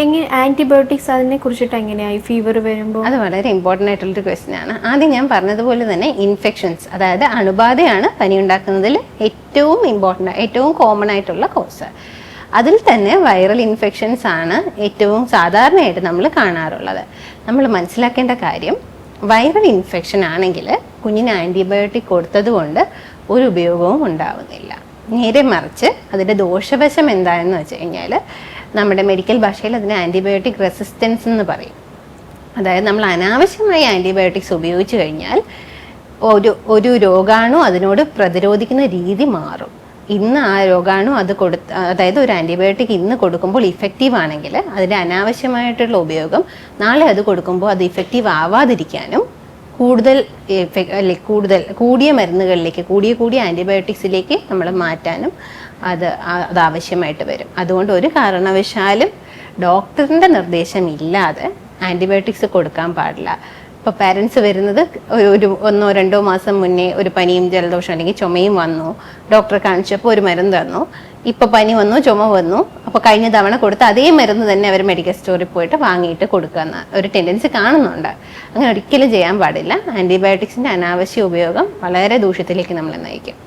എങ്ങനെ ആന്റിബയോട്ടിക്സ് അതിനെ കുറിച്ചിട്ട് എങ്ങനെയായി ഫീവർ വരുമ്പോൾ? അത് വളരെ ഇമ്പോർട്ടൻ്റ് ആയിട്ടുള്ളൊരു ക്വസ്റ്റ്യൻ ആണ്. ആദ്യം ഞാൻ പറഞ്ഞതുപോലെ തന്നെ ഇൻഫെക്ഷൻസ്, അതായത് അണുബാധയാണ് പനി ഉണ്ടാക്കുന്നതിൽ ഏറ്റവും ഇമ്പോർട്ടൻ്റ്, ഏറ്റവും കോമൺ ആയിട്ടുള്ള കോസ്. അതിൽ തന്നെ വൈറൽ ഇൻഫെക്ഷൻസ് ആണ് ഏറ്റവും സാധാരണയായിട്ട് നമ്മൾ കാണാറുള്ളത്. നമ്മൾ മനസ്സിലാക്കേണ്ട കാര്യം, വൈറൽ ഇൻഫെക്ഷൻ ആണെങ്കിൽ കുഞ്ഞിന് ആൻറ്റിബയോട്ടിക് കൊടുത്തത് കൊണ്ട് ഒരു ഉപയോഗവും ഉണ്ടാവുന്നില്ല. നേരെ മറിച്ച് അതിൻ്റെ ദോഷവശം എന്താണെന്ന് വെച്ച് കഴിഞ്ഞാൽ, നമ്മുടെ മെഡിക്കൽ ഭാഷയിൽ അതിന് ആൻറ്റിബയോട്ടിക് റെസിസ്റ്റൻസ് എന്ന് പറയും. അതായത് നമ്മൾ അനാവശ്യമായി ആൻറ്റിബയോട്ടിക്സ് ഉപയോഗിച്ച് കഴിഞ്ഞാൽ ഒരു രോഗാണു അതിനോട് പ്രതിരോധിക്കുന്ന രീതി മാറും. ഇന്ന് ആ രോഗാണു അതായത് ഒരു ആൻറ്റിബയോട്ടിക് ഇന്ന് കൊടുക്കുമ്പോൾ ഇഫക്റ്റീവ് ആണെങ്കിൽ അതിൻ്റെ അനാവശ്യമായിട്ടുള്ള ഉപയോഗം നാളെ അത് കൊടുക്കുമ്പോൾ അത് ഇഫക്റ്റീവ് ആവാതിരിക്കാനും കൂടിയ മരുന്നുകളിലേക്ക് കൂടിയ ആൻറ്റിബയോട്ടിക്സിലേക്ക് നമ്മൾ മാറ്റാനും അത് ആവശ്യമായിട്ട് വരും. അതുകൊണ്ട് ഒരു കാരണവശാലും ഡോക്ടറിൻ്റെ നിർദ്ദേശം ഇല്ലാതെ ആൻറ്റിബയോട്ടിക്സ് കൊടുക്കാൻ പാടില്ല. ഇപ്പോൾ പാരൻസ് വരുന്നത് ഒരു 1-2 മാസം മുന്നേ ഒരു പനിയും ജലദോഷം അല്ലെങ്കിൽ ചുമയും വന്നു, ഡോക്ടറെ കാണിച്ചപ്പോൾ ഒരു മരുന്ന് തന്നു, ഇപ്പോൾ പനി വന്നു, ചുമ വന്നു, അപ്പോൾ കഴിഞ്ഞ തവണ കൊടുത്ത അതേ മരുന്ന് തന്നെ അവർ മെഡിക്കൽ സ്റ്റോറിൽ പോയിട്ട് വാങ്ങിയിട്ട് കൊടുക്കുന്ന ഒരു ടെൻഡൻസി കാണുന്നുണ്ട്. അങ്ങനെ ഒരിക്കലും ചെയ്യാൻ പാടില്ല. ആൻറ്റിബയോട്ടിക്സിൻ്റെ അനാവശ്യ ഉപയോഗം വളരെ ദൂഷ്യത്തിലേക്ക് നമ്മളെ നയിക്കും.